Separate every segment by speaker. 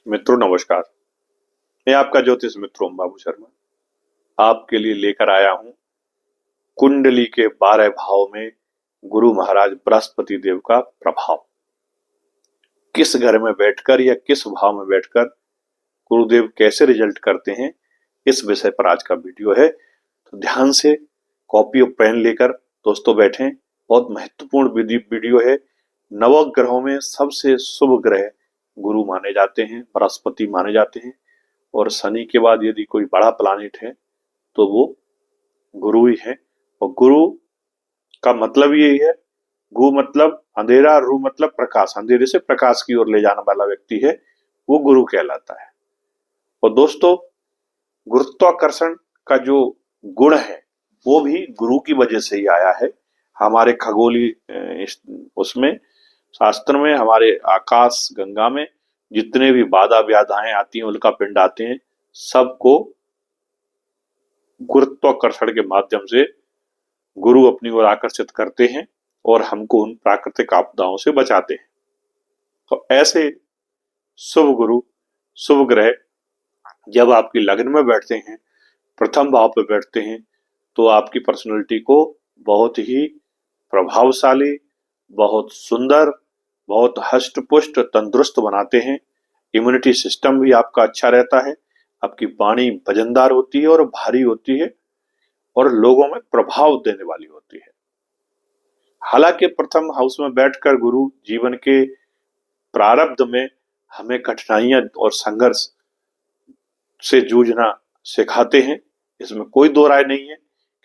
Speaker 1: मित्रों नमस्कार। मैं आपका ज्योतिष मित्र ओम बाबू शर्मा आपके लिए लेकर आया हूं कुंडली के 12 भाव में गुरु महाराज बृहस्पति देव का प्रभाव। किस घर में बैठकर या किस भाव में बैठकर गुरुदेव कैसे रिजल्ट करते हैं, इस विषय पर आज का वीडियो है। तो ध्यान से कॉपी और पेन लेकर दोस्तों बैठें। बहुत महत्वपूर्ण वीडियो है। नवग्रहों में सबसे शुभ ग्रह गुरु माने जाते हैं, बृहस्पति माने जाते हैं, और शनि के बाद यदि कोई बड़ा प्लानिट है तो वो गुरु ही है। और गुरु का मतलब यही है, गु मतलब अंधेरा, रू मतलब प्रकाश, अंधेरे से प्रकाश की ओर ले जाने वाला व्यक्ति है, वो गुरु कहलाता है। और दोस्तों, गुरुत्वाकर्षण का जो गुण है वो भी गुरु की वजह से ही आया है। हमारे खगोलीय उसमें शास्त्र में, हमारे आकाश गंगा में जितने भी बाधा व्याधाएं आती हैं, उल्का पिंड आते हैं, सबको गुरुत्वाकर्षण के माध्यम से गुरु अपनी ओर आकर्षित करते हैं और हमको उन प्राकृतिक आपदाओं से बचाते हैं। तो ऐसे शुभ गुरु, शुभ ग्रह जब आपकी लग्न में बैठते हैं, प्रथम भाव पे बैठते हैं, तो आपकी पर्सनैलिटी को बहुत ही प्रभावशाली, बहुत सुंदर, बहुत हष्ट पुष्ट, तंदुरुस्त बनाते हैं। इम्यूनिटी सिस्टम भी आपका अच्छा रहता है। आपकी वाणी वजनदार होती है और भारी होती है और लोगों में प्रभाव देने वाली होती है। हालांकि प्रथम हाउस में बैठकर गुरु जीवन के प्रारब्ध में हमें कठिनाइयां और संघर्ष से जूझना सिखाते हैं, इसमें कोई दो राय नहीं है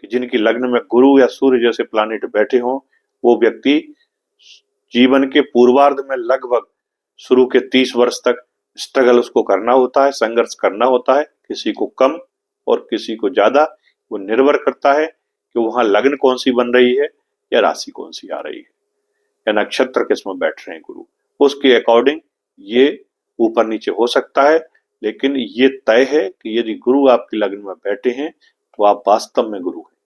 Speaker 1: कि जिनकी लग्न में गुरु या सूर्य जैसे प्लानिट बैठे हों, वो व्यक्ति जीवन के पूर्वार्ध में लगभग शुरू के 30 वर्ष तक स्ट्रगल उसको करना होता है, संघर्ष करना होता है, किसी को कम और किसी को ज्यादा। वो निर्भर करता है कि वहां लग्न कौन सी बन रही है या राशि कौन सी आ रही है या नक्षत्र किसमें बैठ रहे हैं गुरु, उसके अकॉर्डिंग ये ऊपर नीचे हो सकता है। लेकिन ये तय है कि यदि गुरु आपके लग्न में बैठे हैं तो आप वास्तव में गुरु हैं।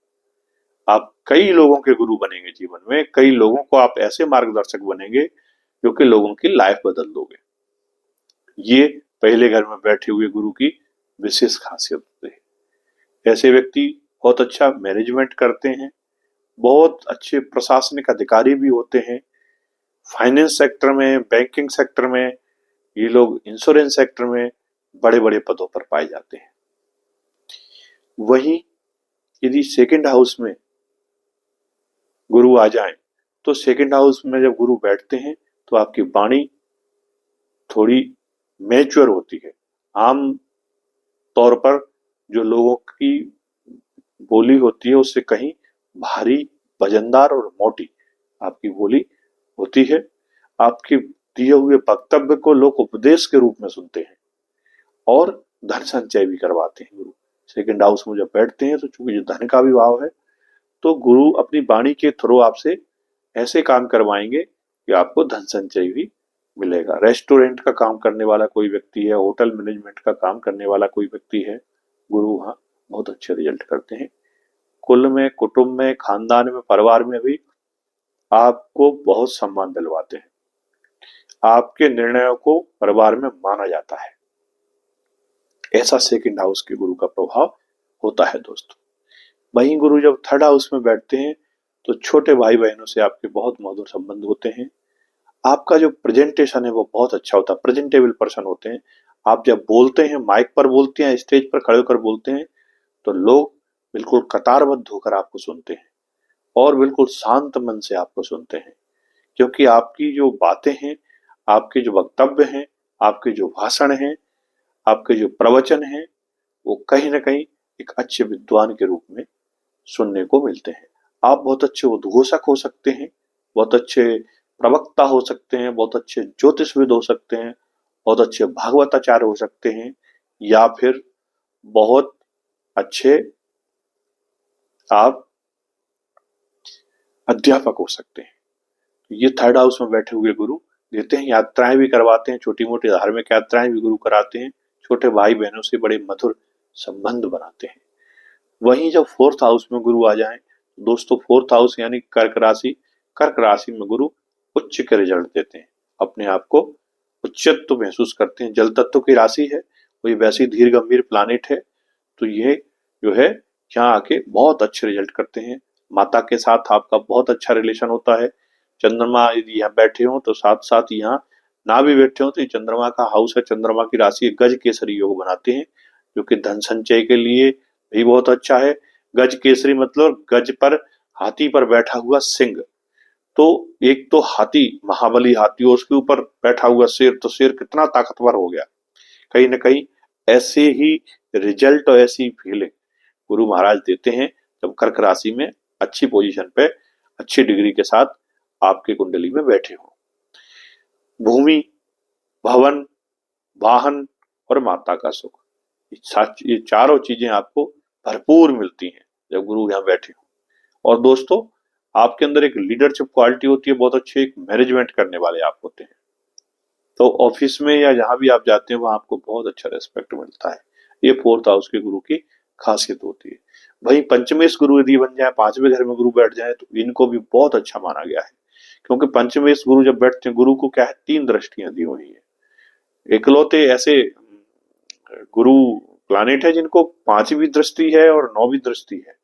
Speaker 1: आप कई लोगों के गुरु बनेंगे जीवन में, कई लोगों को आप ऐसे मार्गदर्शक बनेंगे जो कि लोगों की लाइफ बदल दोगे। ये पहले घर में बैठे हुए गुरु की विशेष खासियत है। ऐसे व्यक्ति बहुत अच्छा मैनेजमेंट करते हैं, बहुत अच्छे प्रशासनिक अधिकारी भी होते हैं। फाइनेंस सेक्टर में, बैंकिंग सेक्टर में, ये लोग इंश्योरेंस सेक्टर में बड़े बड़े पदों पर पाए जाते हैं। वहीं यदि सेकंड हाउस में गुरु आ जाएं, तो सेकंड हाउस में जब गुरु बैठते हैं तो आपकी वाणी थोड़ी मैच्योर होती है। आम तौर पर जो लोगों की बोली होती है उससे कहीं भारी, वजनदार और मोटी आपकी बोली होती है। आपके दिए हुए वक्तव्य को लोग उपदेश के रूप में सुनते हैं और धन संचय भी करवाते हैं गुरु। सेकंड हाउस में जब बैठते हैं तो चूंकि धन का भी भाव है, तो गुरु अपनी वाणी के थ्रू आपसे ऐसे काम करवाएंगे कि आपको धन संचय भी मिलेगा। रेस्टोरेंट का काम करने वाला कोई व्यक्ति है, होटल मैनेजमेंट का काम करने वाला कोई व्यक्ति है, गुरु वहां बहुत अच्छे रिजल्ट करते हैं। कुल में, कुटुंब में, खानदान में, परिवार में भी आपको बहुत सम्मान दिलवाते हैं। आपके निर्णयों को परिवार में माना जाता है। ऐसा सेकंड हाउस के गुरु का प्रभाव होता है दोस्तों। वहीं गुरु जब थर्ड हाउस में बैठते हैं तो छोटे भाई बहनों से आपके बहुत मधुर संबंध होते हैं। आपका जो प्रेजेंटेशन है वो बहुत अच्छा होता है, प्रेजेंटेबल पर्सन होते हैं। आप जब बोलते हैं, माइक पर बोलते हैं, स्टेज पर खड़े होकर बोलते हैं, तो लोग बिल्कुल कतारबद्ध होकर आपको सुनते हैं और बिल्कुल शांत मन से आपको सुनते हैं, क्योंकि आपकी जो बातें हैं, आपके जो वक्तव्य हैं, आपके जो भाषण हैं, आपके जो प्रवचन हैं, वो कहीं ना कहीं एक अच्छे विद्वान के रूप में सुनने को मिलते हैं। आप बहुत अच्छे उद्घोषक हो सकते हैं, बहुत अच्छे प्रवक्ता हो सकते हैं, बहुत अच्छे ज्योतिषविद हो सकते हैं, बहुत अच्छे भागवताचार्य हो सकते हैं, या फिर बहुत अच्छे आप अध्यापक हो सकते हैं। ये थर्ड हाउस में बैठे हुए गुरु देते हैं। यात्राएं भी करवाते हैं, छोटी मोटी धार्मिक यात्राएं भी गुरु कराते हैं। छोटे भाई बहनों से बड़े मधुर संबंध बनाते हैं। वहीं जब फोर्थ हाउस में गुरु आ जाएं, दोस्तों फोर्थ हाउस यानी कर्क राशि, कर्क राशि में गुरु उच्च के रिजल्ट देते हैं। अपने आप को उच्चत्व महसूस करते हैं। जल तत्व की राशि है, कोई वैसी धीर गंभीर प्लानिट है, तो ये जो है यहाँ आके बहुत अच्छे रिजल्ट करते हैं। माता के साथ आपका बहुत अच्छा रिलेशन होता है। चंद्रमा यदि यहाँ बैठे हो तो साथ साथ यहाँ ना भी बैठे हो तो ये चंद्रमा का हाउस है, चंद्रमा की राशि गज केसरी योग बनाते हैं, जो कि धन संचय के लिए भी बहुत अच्छा है। गज केसरी मतलब गज पर हाथी पर बैठा हुआ सिंह। तो एक तो हाथी, महाबली हाथी, और उसके ऊपर बैठा हुआ शेर, तो शेर कितना ताकतवर हो गया। कहीं ना कहीं ऐसे ही रिजल्ट और ऐसी फीलिंग गुरु महाराज देते हैं जब कर्क राशि में अच्छी पोजीशन पे अच्छी डिग्री के साथ आपके कुंडली में बैठे हो। भूमि, भवन, वाहन और माता का सुख, ये चारों चीजें आपको भरपूर मिलती हैं जब गुरु यहाँ बैठे हो। और दोस्तों, आपके अंदर एक लीडरशिप क्वालिटी होती है, बहुत अच्छे एक मैनेजमेंट करने वाले आप होते हैं। तो ऑफिस में या जहां भी आप जाते हैं वहां आपको बहुत अच्छा रेस्पेक्ट मिलता है। ये फोर्थ हाउस के गुरु की खासियत होती है। वहीं पंचमेश गुरु यदि बन जाए, पांचवें घर में गुरु बैठ जाए, तो इनको भी बहुत अच्छा माना गया है। क्योंकि पंचमेश गुरु जब बैठते हैं, गुरु को क्या है, 3 दृष्टियां दी हुई है। इकलौते ऐसे गुरु प्लानिट है जिनको 5वीं दृष्टि है और 9वीं दृष्टि है,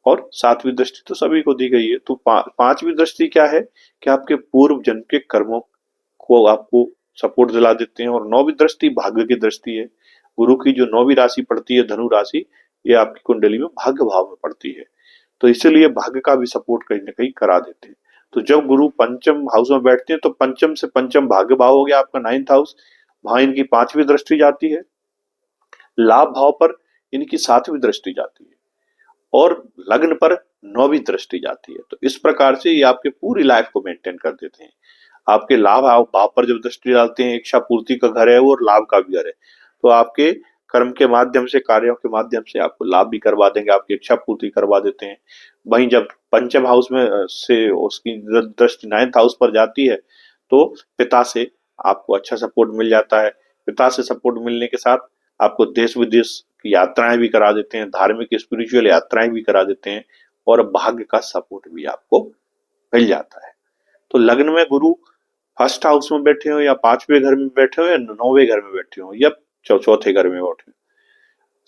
Speaker 1: और 7वीं दृष्टि तो सभी को दी गई है। तो 5वीं दृष्टि क्या है कि आपके पूर्व जन्म के कर्मों को आपको सपोर्ट दिला देते हैं। और 9वीं दृष्टि भाग्य की दृष्टि है। गुरु की जो 9वीं राशि पड़ती है, धनु राशि, ये आपकी कुंडली में भाग्य भाव में पड़ती है, तो इसीलिए भाग्य का भी सपोर्ट कहीं ना कहीं करा देते हैं। तो जब गुरु पंचम हाउस में बैठते हैं तो पंचम से पंचम भाग्य भाव हो गया आपका 9th हाउस, वहां इनकी 5वीं दृष्टि जाती है। लाभ भाव पर इनकी 7वीं दृष्टि जाती है, और लग्न पर 9वीं दृष्टि जाती है। तो इस प्रकार से ये आपके पूरी लाइफ को मेंटेन कर देते हैं। आपके लाभ भाव पर जब दृष्टि डालते हैं, इच्छा पूर्ति का घर है वो, और लाभ का भी घर है, तो आपके कर्म के माध्यम से, कार्यों के माध्यम से आपको लाभ भी करवा देंगे, आपकी इच्छा पूर्ति करवा देते हैं। वहीं जब पंचम हाउस में से उसकी दृष्टि 9th हाउस पर जाती है, तो पिता से आपको अच्छा सपोर्ट मिल जाता है। पिता से सपोर्ट मिलने के साथ आपको देश विदेश की यात्राएं भी करा देते हैं, धार्मिक स्पिरिचुअल यात्राएं भी करा देते हैं, और भाग्य का सपोर्ट भी आपको मिल जाता है। तो लग्न में गुरु फर्स्ट हाउस में बैठे हो, या 5वें घर में बैठे हो, या 9वें घर में बैठे हो, या चौथे घर में बैठे हो,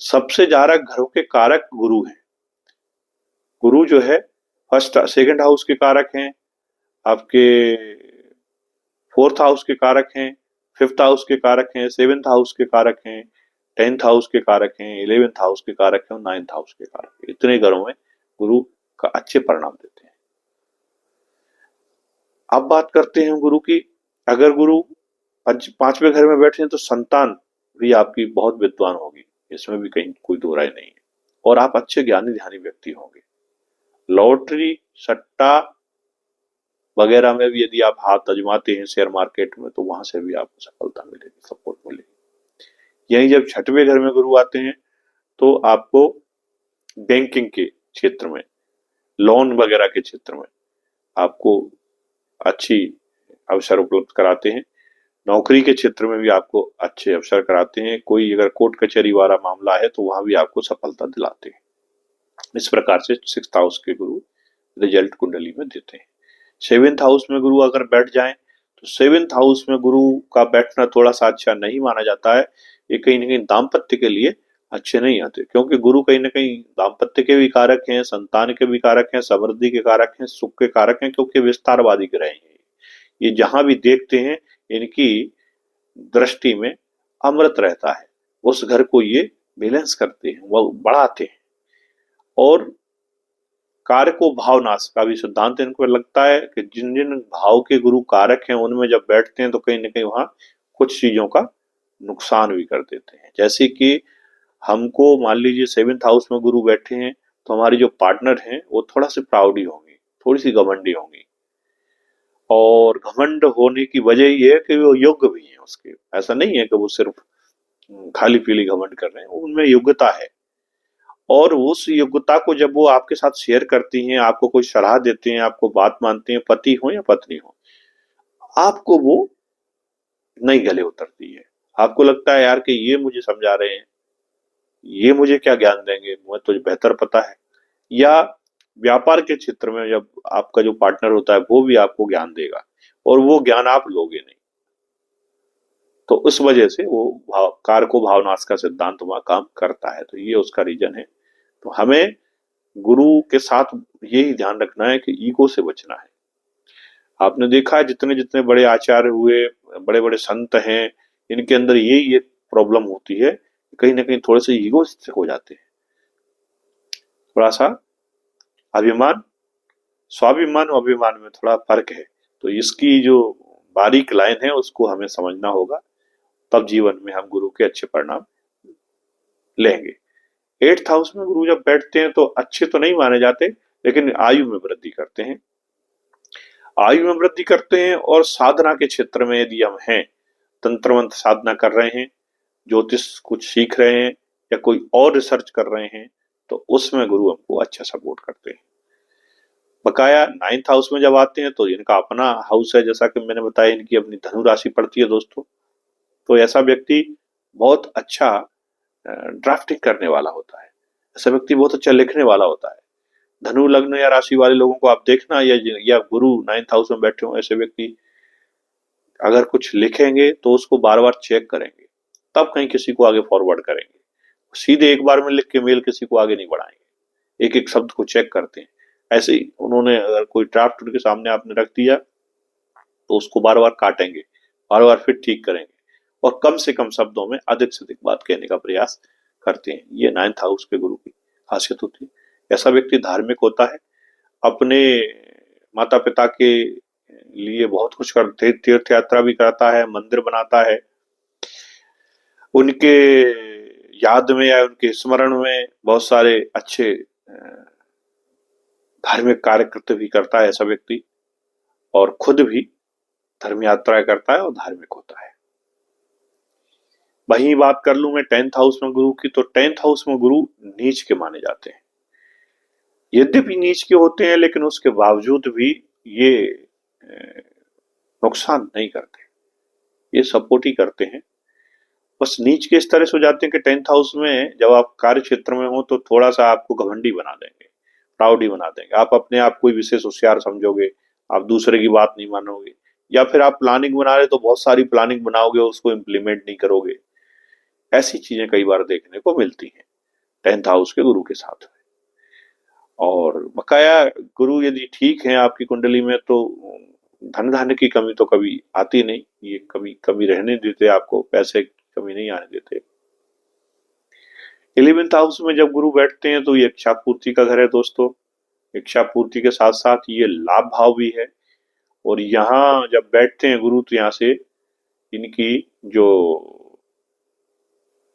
Speaker 1: सबसे ज्यादा घरों के कारक गुरु हैं। गुरु जो है फर्स्ट सेकंड हाउस के कारक हैं, आपके 4th हाउस के कारक हैं, 5th हाउस के कारक हैं, 7th हाउस के कारक हैं, 10th हाउस के कारक हैं, 11th हाउस के कारक हैं, और 9th हाउस के कारक हैं। इतने घरों में गुरु का अच्छे परिणाम देते हैं। अब बात करते हैं गुरु की। अगर गुरु 5वें घर में बैठे हैं तो संतान भी आपकी बहुत विद्वान होगी, इसमें भी कहीं कोई दो राय नहीं है, और आप अच्छे ज्ञानी ध्यानी व्यक्ति होंगे। लॉटरी, सट्टा वगैरह में भी यदि आप हाथ आजमाते हैं शेयर मार्केट में, तो वहां से भी आपको सफलता मिलेगी, सपोर्ट मिलेगी। यही जब 6वें घर में गुरु आते हैं तो आपको बैंकिंग के क्षेत्र में, लोन वगैरह के क्षेत्र में आपको अच्छी अवसर उपलब्ध कराते हैं। नौकरी के क्षेत्र में भी आपको अच्छे अवसर कराते हैं। कोई अगर कोर्ट कचहरी वाला मामला है तो वहां भी आपको सफलता दिलाते हैं। इस प्रकार से 6th हाउस के गुरु रिजल्ट कुंडली में देते हैं। 7th हाउस में गुरु अगर बैठ जाएं तो 7th हाउस में गुरु का बैठना थोड़ा सा अच्छा नहीं माना जाता है। ये कहीं ना कहीं दाम्पत्य के लिए अच्छे नहीं आते, क्योंकि गुरु कहीं ना कहीं दाम्पत्य के भी कारक हैं, संतान के भी कारक हैं, समृद्धि के कारक हैं, सुख के कारक हैं, क्योंकि विस्तारवादी ग्रह हैं। ये जहां भी देखते हैं इनकी दृष्टि में अमृत रहता है, उस घर को ये बैलेंस करते हैं, वो बढ़ाते हैं। और कार्य को भाव नाश का भी सिद्धांत इनको लगता है कि जिन जिन भाव के गुरु कारक हैं उनमें जब बैठते हैं तो कहीं ना कहीं वहां कुछ चीजों का नुकसान भी कर देते हैं। जैसे कि हमको मान लीजिए 7th हाउस में गुरु बैठे हैं, तो हमारी जो पार्टनर हैं वो थोड़ा सी प्राउडी होंगी, थोड़ी सी घमंडी होंगी, और घमंड होने की वजह ये है कि वो योग्य भी हैं उसके। ऐसा नहीं है कि वो सिर्फ खाली पीली घमंड कर रहे हैं, उनमें योग्यता है। और उस योग्यता को जब वो आपके साथ शेयर करती हैं, आपको कोई सलाह देते हैं, आपको बात मानते हैं, पति हो या पत्नी हो, आपको वो नहीं गले उतरती है। आपको लगता है यार कि ये मुझे समझा रहे हैं, ये मुझे क्या ज्ञान देंगे, मुझे तो बेहतर पता है। या व्यापार के क्षेत्र में जब आपका जो पार्टनर होता है वो भी आपको ज्ञान देगा, और वो ज्ञान आप लोगे नहीं। तो उस वजह से वो कारको भावनाश का सिद्धांत वहां काम करता है। तो ये उसका रीजन है। तो हमें गुरु के साथ यही ध्यान रखना है कि ईगो से बचना है। आपने देखा है जितने जितने बड़े आचार्य हुए, बड़े बड़े संत हैं, इनके अंदर यही एक प्रॉब्लम होती है, कहीं ना कहीं थोड़े से ईगो से हो जाते हैं। थोड़ा सा अभिमान, स्वाभिमान और अभिमान में थोड़ा फर्क है। तो इसकी जो बारीक लाइन है उसको हमें समझना होगा, तब जीवन में हम गुरु के अच्छे परिणाम लेंगे। 8th हाउस में गुरु जब बैठते हैं तो अच्छे तो नहीं माने जाते, लेकिन आयु में वृद्धि करते हैं। आयु में वृद्धि करते हैं और साधना के क्षेत्र में यदि हम हैं, तंत्र मंत्र साधना कर रहे हैं, ज्योतिष कुछ सीख रहे हैं या कोई और रिसर्च कर रहे हैं, तो उसमें गुरु हमको अच्छा सपोर्ट करते हैं। बकाया 9th हाउस में जब आते हैं तो इनका अपना हाउस है, जैसा कि मैंने बताया इनकी अपनी धनु राशि पड़ती है दोस्तों। तो ऐसा व्यक्ति बहुत अच्छा ड्राफ्टिंग करने वाला होता है, ऐसा व्यक्ति बहुत अच्छा लिखने वाला होता है। धनु लग्न या राशि वाले लोगों को आप देखना, या गुरु 9th हाउस में बैठे हो, ऐसे व्यक्ति अगर कुछ लिखेंगे तो उसको बार बार चेक करेंगे, तब कहीं किसी को आगे फॉरवर्ड करेंगे। सीधे एक बार में लिख के मेल किसी को आगे नहीं बढ़ाएंगे, एक एक शब्द को चेक करते हैं। ऐसे ही उन्होंने अगर कोई ड्राफ्ट उनके सामने आपने रख दिया तो उसको बार बार काटेंगे, बार बार फिर ठीक करेंगे, और कम से कम शब्दों में अधिक से अधिक बात कहने का प्रयास करते हैं। ये 9th हाउस के गुरु की खासियत होती है। ऐसा व्यक्ति धार्मिक होता है, अपने माता पिता के लिए बहुत कुछ करते, तीर्थ यात्रा भी करता है, मंदिर बनाता है, उनके याद में या उनके स्मरण में बहुत सारे अच्छे धार्मिक कार्य कृत्य भी करता है ऐसा व्यक्ति, और खुद भी धर्म यात्रा करता है और धार्मिक होता है। वही बात कर लूं मैं 10th हाउस में गुरु की, तो 10th हाउस में गुरु नीच के माने जाते हैं। यद्यपि नीच के होते हैं लेकिन उसके बावजूद भी ये नुकसान नहीं करते, ये सपोर्ट ही करते हैं। बस नीच के इस तरह से हो जाते हैं कि 10th हाउस में जब आप कार्य क्षेत्र में हो तो थोड़ा सा आपको घमंडी बना देंगे, प्राउडी बना देंगे। आप अपने आप को विशेष होशियार समझोगे, आप दूसरे की बात नहीं मानोगे, या फिर आप प्लानिंग बना रहे तो बहुत सारी प्लानिंग बनाओगे, उसको इम्प्लीमेंट नहीं करोगे। ऐसी चीजें कई बार देखने को मिलती हैं 10th हाउस के गुरु के साथ। और बकाया गुरु यदि ठीक है आपकी कुंडली में तो धन धान्य की कमी तो कभी आती नहीं, ये कभी कभी रहने देते, आपको पैसे की कमी नहीं आने देते। 11th हाउस में जब गुरु बैठते हैं तो ये इच्छा पूर्ति का घर है दोस्तों। इच्छा पूर्ति के साथ साथ ये लाभ भाव भी है, और यहाँ जब बैठते हैं गुरु तो यहाँ से इनकी जो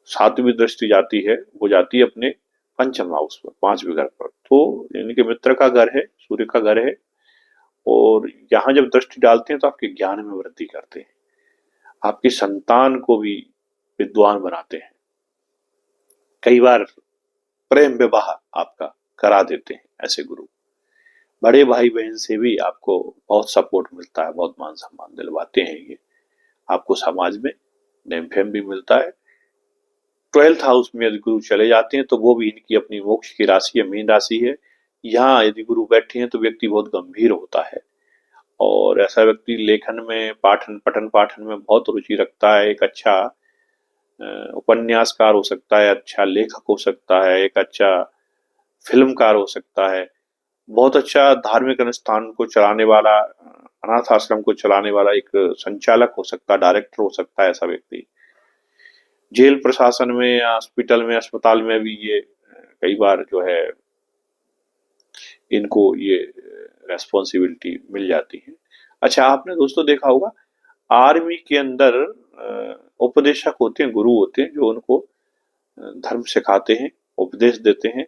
Speaker 1: 7वीं दृष्टि जाती है वो जाती है अपने पंचम हाउस पर, 5वें घर पर। तो इनके मित्र का घर है, सूर्य का घर है, और यहाँ जब दृष्टि डालते हैं तो आपके ज्ञान में वृद्धि करते हैं, आपकी संतान को भी विद्वान बनाते हैं। कई बार प्रेम विवाह आपका करा देते हैं ऐसे गुरु। बड़े भाई बहन से भी आपको बहुत सपोर्ट मिलता है, बहुत मान सम्मान दिलवाते हैं ये, आपको समाज में नेम फेम भी मिलता है। 12th हाउस में यदि गुरु चले जाते हैं तो वो भी इनकी अपनी मोक्ष की राशि है, मीन राशि है। यहाँ यदि गुरु बैठे हैं तो व्यक्ति बहुत गंभीर होता है, और ऐसा व्यक्ति लेखन में, पाठन पठन पाठन में बहुत रुचि रखता है। एक अच्छा उपन्यासकार हो सकता है, अच्छा लेखक हो सकता है, एक अच्छा फिल्मकार हो सकता है, बहुत अच्छा धार्मिक अनुष्ठान को चलाने वाला, अनाथ आश्रम को चलाने वाला एक संचालक हो सकता है, डायरेक्टर हो सकता है ऐसा व्यक्ति। जेल प्रशासन में या हॉस्पिटल में, अस्पताल में भी ये कई बार जो है इनको ये रेस्पॉन्सिबिलिटी मिल जाती है। अच्छा, आपने दोस्तों देखा होगा आर्मी के अंदर उपदेशक होते हैं, गुरु होते हैं, जो उनको धर्म सिखाते हैं, उपदेश देते हैं।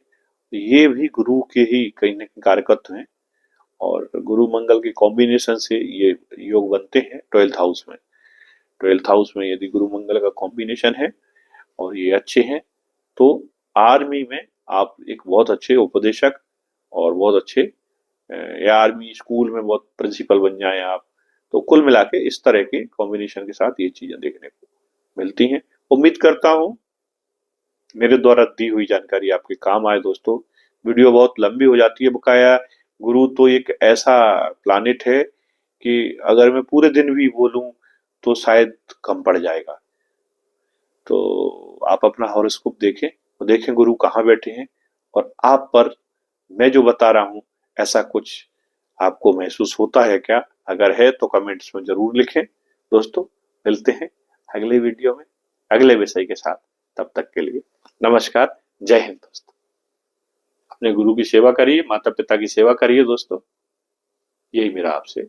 Speaker 1: ये भी गुरु के ही कहीं न कहीं कार्यकत्व हैं, और गुरु मंगल के कॉम्बिनेशन से ये योग बनते हैं 12th हाउस में। 12th हाउस में यदि गुरु मंगल का कॉम्बिनेशन है और ये अच्छे हैं तो आर्मी में आप एक बहुत अच्छे उपदेशक और बहुत अच्छे या आर्मी स्कूल में बहुत प्रिंसिपल बन जाएं आप। तो कुल मिला के इस तरह के कॉम्बिनेशन के साथ ये चीजें देखने को मिलती हैं। उम्मीद करता हूँ मेरे द्वारा दी हुई जानकारी आपके काम आए दोस्तों। वीडियो बहुत लंबी हो जाती है बकाया। गुरु तो एक ऐसा प्लानिट है कि अगर मैं पूरे दिन भी बोलूं तो शायद कम पड़ जाएगा। तो आप अपना हॉरोस्कोप देखें और देखें गुरु कहाँ बैठे हैं, और आप पर मैं जो बता रहा हूं ऐसा कुछ आपको महसूस होता है क्या? अगर है तो कमेंट्स में जरूर लिखें। दोस्तों, मिलते हैं अगले वीडियो में अगले विषय के साथ। तब तक के लिए नमस्कार, जय हिंद दोस्तों। अपने गुरु की सेवा करिए, माता पिता की सेवा करिए दोस्तों, यही मेरा आपसे